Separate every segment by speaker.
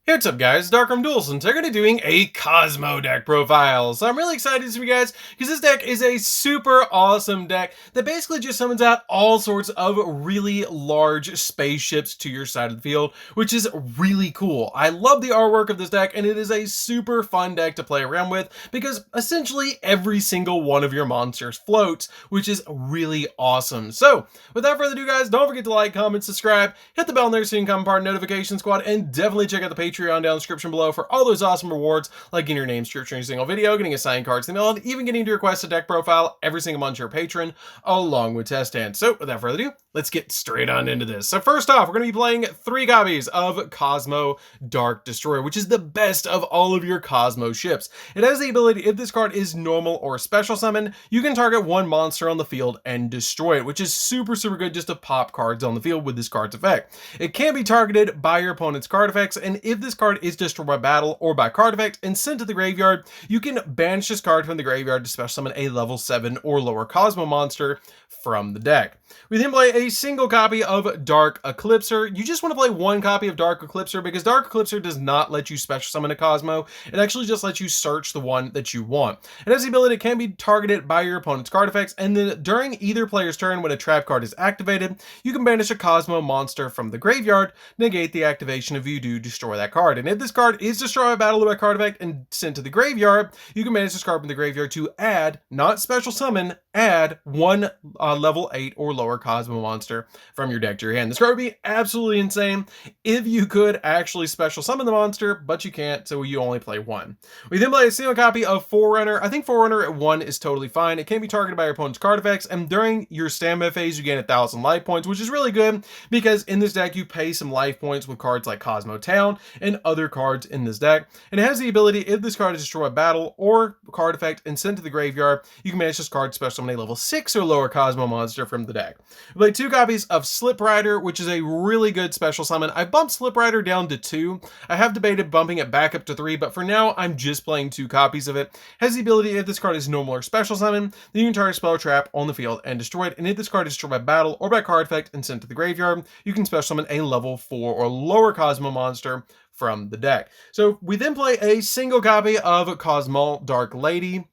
Speaker 1: Hey, what's up guys, DarkArmedDuelist, and today we're doing a Kozmo deck profile. So I'm really excited to see you guys, because this deck is a super awesome deck that basically just summons out all sorts of really large spaceships to your side of the field, which is really cool. I love the artwork of this deck, and it is a super fun deck to play around with, because essentially every single one of your monsters floats, which is really awesome. So without further ado guys, don't forget to like, comment, subscribe, hit the bell there so you can become part of the notification squad, and definitely check out the Patreon down in the description below for all those awesome rewards, like getting your name searched in every single video, getting assigned cards in the mail, and even getting to request a deck profile every single month to your patron, along with test hands. So without further ado, let's get straight on into this. So first off, we're going to be playing 3 copies of Kozmo Dark Destroyer, which is the best of all of your Kozmo ships. It has the ability, if this card is normal or special summon, you can target one monster on the field and destroy it, which is super good just to pop cards on the field with this card's effect. It can be targeted by your opponent's card effects, and if this card is destroyed by battle or by card effect and sent to the graveyard, you can banish this card from the graveyard to special summon a level 7 or lower Kozmo monster from the deck. We then play a single copy of Dark Eclipser. You just want to play one copy of Dark Eclipser because Dark Eclipser does not let you special summon a Kozmo. It actually just lets you search the one that you want. It has the ability it can be targeted by your opponent's card effects, and then during either player's turn when a trap card is activated, you can banish a Kozmo monster from the graveyard, negate the activation if you do destroy that card. And if this card is destroyed by battle or by card effect and sent to the graveyard, you can banish this card from the graveyard to add, not special summon, add one level 8 or lower Kozmo monster from your deck to your hand. This card would be absolutely insane if you could actually special summon the monster, but you can't, so you only play one. We then play a single copy of Forerunner. I think Forerunner at 1 is totally fine. It can be targeted by your opponent's card effects, and during your standby phase, you gain 1,000 life points, which is really good because in this deck, you pay some life points with cards like Kozmo Town and other cards in this deck. And it has the ability, if this card is destroyed by battle or card effect and sent to the graveyard, you can manage this card special summon a level 6 or lower Kozmo monster from the deck. We play 2 copies of Slip Rider, which is a really good special summon. I bumped Slip Rider down to 2. I have debated bumping it back up to 3, but for now, I'm just playing 2 copies of it. It has the ability, if this card is normal or special summon, then you can target spell trap on the field and destroy it. And if this card is destroyed by battle or by card effect and sent to the graveyard, you can special summon a level 4 or lower Kozmo monster from the deck. So we then play a single copy of Kozmo Dark Lady.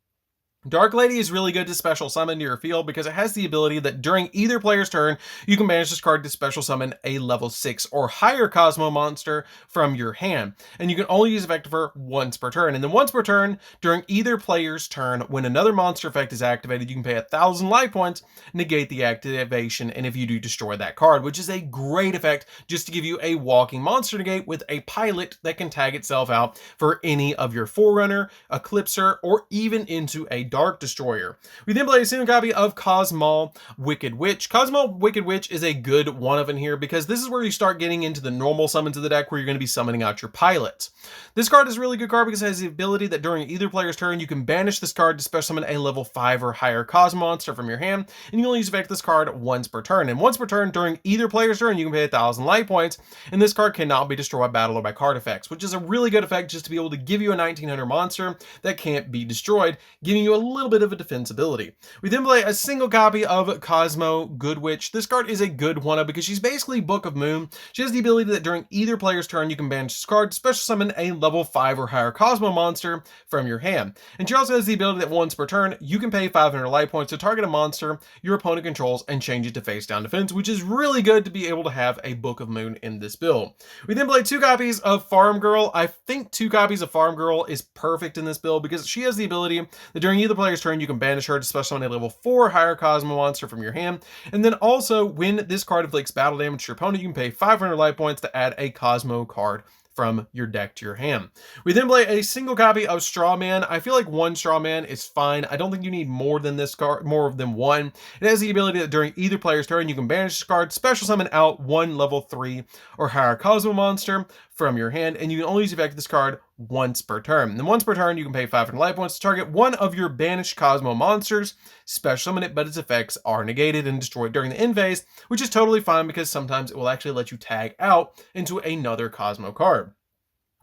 Speaker 1: Dark Lady is really good to special summon to your field because it has the ability that during either player's turn, you can banish this card to special summon a level 6 or higher Kozmo monster from your hand. And you can only use effect for once per turn. And then once per turn, during either player's turn, when another monster effect is activated, you can pay 1,000 life points, negate the activation, and if you do, destroy that card, which is a great effect just to give you a walking monster negate with a pilot that can tag itself out for any of your Forerunner, Eclipser, or even into a Dark Destroyer. We then play a single copy of Kozmo Wicked Witch. Kozmo Wicked Witch is a good one of in here because this is where you start getting into the normal summons of the deck where you're going to be summoning out your pilots. This card is a really good card because it has the ability that during either player's turn, you can banish this card to special summon a level 5 or higher Kozmo monster from your hand, and you only use effect this card once per turn. And once per turn, during either player's turn, you can pay 1,000 life points, and this card cannot be destroyed by battle or by card effects, which is a really good effect just to be able to give you a 1900 monster that can't be destroyed, giving you a little bit of a defensibility. We then play a single copy of Kozmo Good Witch. This card is a good one because she's basically Book of Moon. She has the ability that during either player's turn, you can banish this card, special summon a level 5 or higher Kozmo monster from your hand. And she also has the ability that once per turn, you can pay 500 life points to target a monster your opponent controls and change it to face down defense, which is really good to be able to have a Book of Moon in this build. We then play 2 copies of Farm Girl. I think 2 copies of Farm Girl is perfect in this build because she has the ability that during either player's turn, you can banish her to special summon a level 4 higher Kozmo monster from your hand. And then also, when this card inflicts battle damage to your opponent, you can pay 500 life points to add a Kozmo card from your deck to your hand. We then play a single copy of Straw Man. I feel like 1 Straw Man is fine. I don't think you need more than this card, more than 1. It has the ability that during either player's turn, you can banish this card, special summon out 1 level 3 or higher Kozmo monster from your hand, and you can only use effect this card once per turn. And then once per turn, you can pay 500 life points to target one of your banished Kozmo monsters, special summon it, but its effects are negated and destroyed during the end phase, which is totally fine because sometimes it will actually let you tag out into another Kozmo card.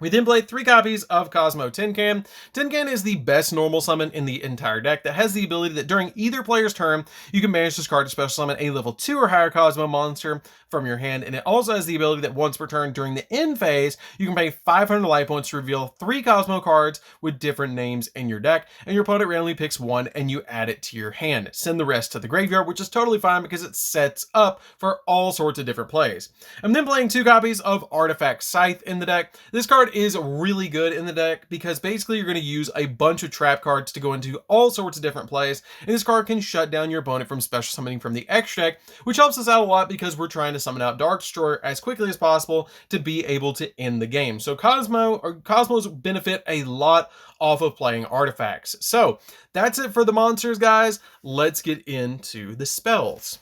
Speaker 1: We then play 3 copies of Kozmo Tin Can. Tin Can is the best normal summon in the entire deck that has the ability that during either player's turn, you can banish this card to special summon a level 2 or higher Kozmo monster from your hand, and it also has the ability that once per turn during the end phase, you can pay 500 life points to reveal 3 Kozmo cards with different names in your deck, and your opponent randomly picks one and you add it to your hand. Send the rest to the graveyard, which is totally fine because it sets up for all sorts of different plays. I'm then playing 2 copies of Artifact Scythe in the deck. This card is really good in the deck because basically you're going to use a bunch of trap cards to go into all sorts of different plays, and this card can shut down your opponent from special summoning from the extra deck, which helps us out a lot because we're trying to summon out Dark Destroyer as quickly as possible to be able to end the game. So Cosmos benefit a lot off of playing artifacts. So that's it for the monsters, guys. Let's get into the spells.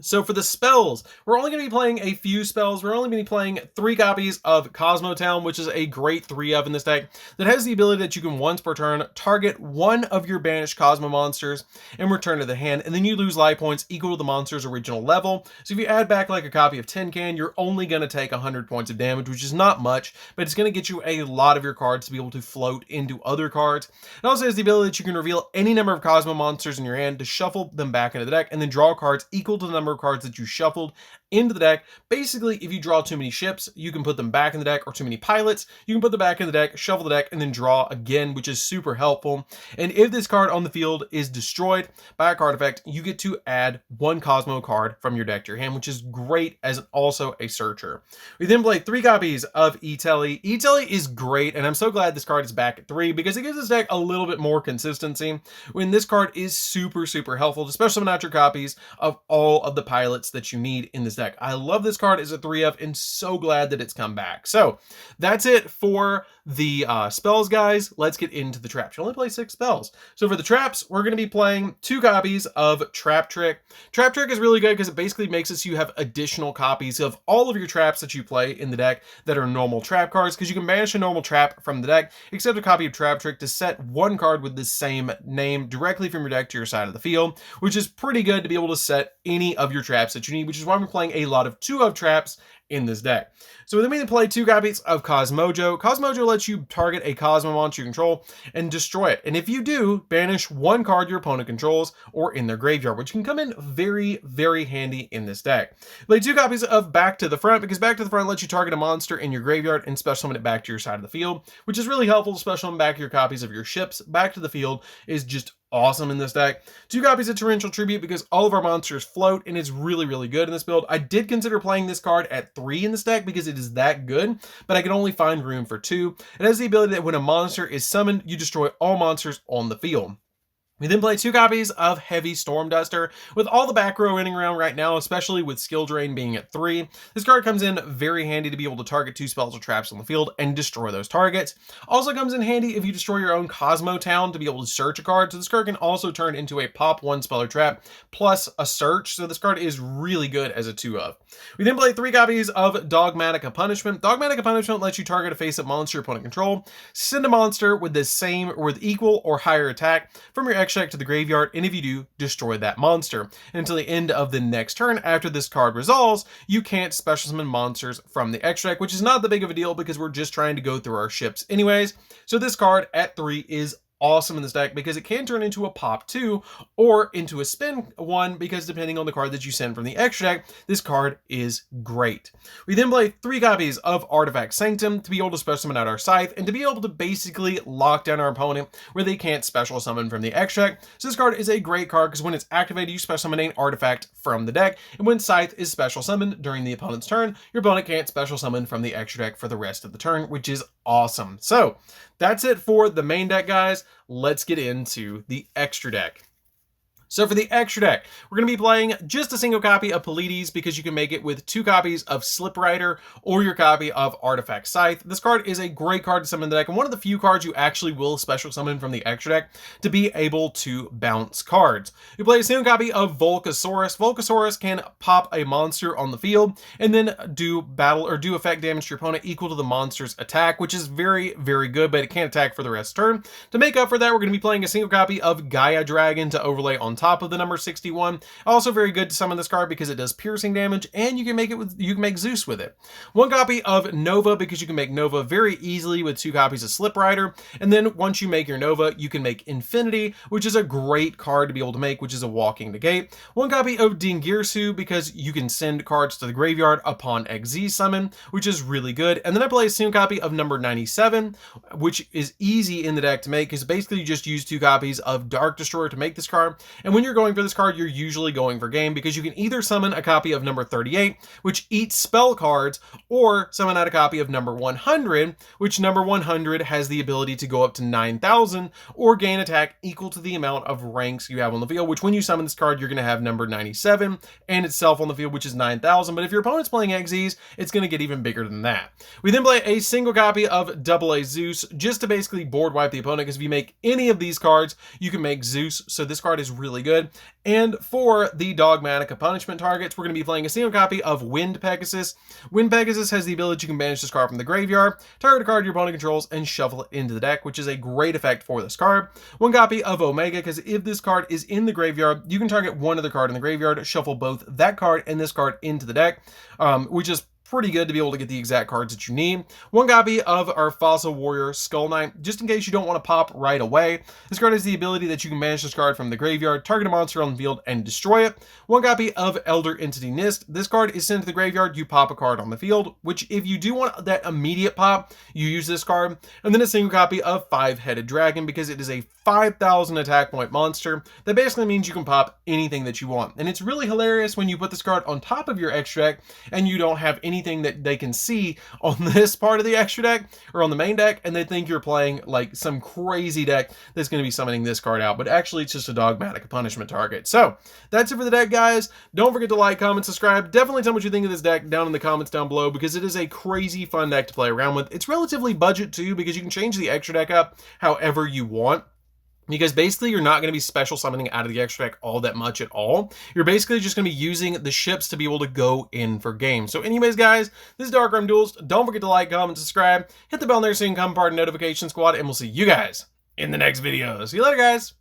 Speaker 1: So for the spells, we're only going to be playing a few spells. We're only going to be playing 3 copies of Kozmo Town, which is a great 3 of in this deck that has the ability that you can once per turn target one of your banished Kozmo monsters and return to the hand, and then you lose life points equal to the monster's original level. So if you add back like a copy of Tin Can, you're only going to take 100 points of damage, which is not much, but it's going to get you a lot of your cards to be able to float into other cards. It also has the ability that you can reveal any number of Kozmo monsters in your hand to shuffle them back into the deck and then draw cards equal to the number of cards that you shuffled into the deck. Basically, if you draw too many ships, you can put them back in the deck, or too many pilots, you can put them back in the deck, shuffle the deck, and then draw again, which is super helpful. And if this card on the field is destroyed by a card effect, you get to add 1 Kozmo card from your deck to your hand, which is great as also a searcher. We then play 3 copies of E-Telly. E-Telly is great, and I'm so glad this card is back at 3 because it gives this deck a little bit more consistency when this card is super helpful, especially summon out your copies of all of the pilots that you need in this deck. I love this card as a 3 of and so glad that it's come back. So that's it for the spells, guys. Let's get into the traps. You only play 6 spells. So for the traps, we're going to be playing 2 copies of Trap Trick. Trap Trick is really good because it basically makes it so you have additional copies of all of your traps that you play in the deck that are normal trap cards, because you can banish a normal trap from the deck, except a copy of Trap Trick to set 1 card with the same name directly from your deck to your side of the field, which is pretty good to be able to set any of your traps that you need, which is why we're playing a lot of 2 of traps in this deck. So then we can play 2 copies of Kozmojo. Kozmojo lets you target a Kozmo monster you control and destroy it. And if you do, banish 1 card your opponent controls or in their graveyard, which can come in very handy in this deck. Play 2 copies of Back to the Front, because Back to the Front lets you target a monster in your graveyard and special summon it back to your side of the field, which is really helpful to special summon back your copies of your ships. Back to the field is just awesome in this deck. 2 copies of Torrential Tribute, because all of our monsters float and it's really good in this build. I did consider playing this card at 3 in this deck because it is that good, but I could only find room for 2. It has the ability that when a monster is summoned, you destroy all monsters on the field. We then play 2 copies of Heavy Storm Duster. With all the back row running around right now, especially with skill drain being at 3, this card comes in very handy to be able to target 2 spells or traps on the field and destroy those targets. Also comes in handy if you destroy your own Kozmo Town to be able to search a card. So this card can also turn into a pop 1 spell or trap plus a search. So this card is really good as a 2 of. We then play 3 copies of Dogmatica Punishment. Dogmatica Punishment lets you target a face-up monster your opponent control, send a monster with the same or with equal or higher attack from your extract to the graveyard, and if you do, destroy that monster. And until the end of the next turn after this card resolves, you can't special summon monsters from the extract, which is not that big of a deal because we're just trying to go through our ships anyways. So this card at 3 is awesome in this deck because it can turn into a pop 2 or into a spin 1, because depending on the card that you send from the extra deck, this card is great. We then play 3 copies of Artifact Sanctum to be able to special summon out our Scythe and to be able to basically lock down our opponent where they can't special summon from the extra deck. So this card is a great card because when it's activated, you special summon an artifact from the deck, and when Scythe is special summoned during the opponent's turn, your opponent can't special summon from the extra deck for the rest of the turn, which is awesome. So that's it for the main deck, guys. Let's get into the extra deck. So for the extra deck, we're going to be playing just a single copy of Pleiades because you can make it with 2 copies of Slip Rider or your copy of Artifact Scythe. This card is a great card to summon in the deck and one of the few cards you actually will special summon from the extra deck to be able to bounce cards. You play a single copy of Volcasaurus. Volcasaurus can pop a monster on the field and then do effect damage to your opponent equal to the monster's attack, which is very good, but it can't attack for the rest of the turn. To make up for that, we're going to be playing a single copy of Gaia Dragon to overlay on top of the number 61. Also very good to summon this card because it does piercing damage, and you can make Zeus with it. 1 copy of Nova because you can make Nova very easily with 2 copies of Slip Rider, and then once you make your Nova, you can make Infinity, which is a great card to be able to make, which is a walking negate. 1 copy of Dingirsu because you can send cards to the graveyard upon XZ summon, which is really good. And then I play a single copy of number 97, which is easy in the deck to make because basically you just use 2 copies of Dark Destroyer to make this card. And when you're going for this card, you're usually going for game because you can either summon a copy of number 38, which eats spell cards, or summon out a copy of number 100, which number 100 has the ability to go up to 9,000 or gain attack equal to the amount of ranks you have on the field, which when you summon this card, you're going to have number 97 and itself on the field, which is 9,000. But if your opponent's playing XZs, it's going to get even bigger than that. We then play a single copy of AA Zeus just to basically board wipe the opponent, because if you make any of these cards, you can make Zeus. So this card is really good. And for the Dogmatica punishment targets, we're going to be playing a single copy of Wind Pegasus. Wind Pegasus has the ability you can banish this card from the graveyard, target a card your opponent controls, and shuffle it into the deck, which is a great effect for this card. 1 copy of Omega, because if this card is in the graveyard, you can target one other card in the graveyard, shuffle both that card and this card into the deck, which is pretty good to be able to get the exact cards that you need. 1 copy of our Fossil Warrior Skull Knight, just in case you don't want to pop right away. This card has the ability that you can banish this card from the graveyard, target a monster on the field, and destroy it. 1 copy of Elder Entity Nist. This card is sent to the graveyard, you pop a card on the field, which if you do want that immediate pop, you use this card. And then a single copy of Five-Headed Dragon, because it is a 5,000 attack point monster. That basically means you can pop anything that you want. And it's really hilarious when you put this card on top of your extra deck and you don't have anything that they can see on this part of the extra deck or on the main deck, and they think you're playing like some crazy deck that's going to be summoning this card out, but actually it's just a Dogmatic punishment target. So that's it for the deck, guys. Don't forget to like, comment, subscribe. Definitely tell me what you think of this deck down in the comments down below, because it is a crazy fun deck to play around with. It's relatively budget too, because you can change the extra deck up however you want. Because basically you're not going to be special summoning out of the extra deck all that much at all. You're basically just going to be using the ships to be able to go in for games. So anyways, guys, this is DarkArmedDuelist. Don't forget to like, comment, subscribe. Hit the bell there so you can become part of the notification squad. And we'll see you guys in the next video. See you later, guys.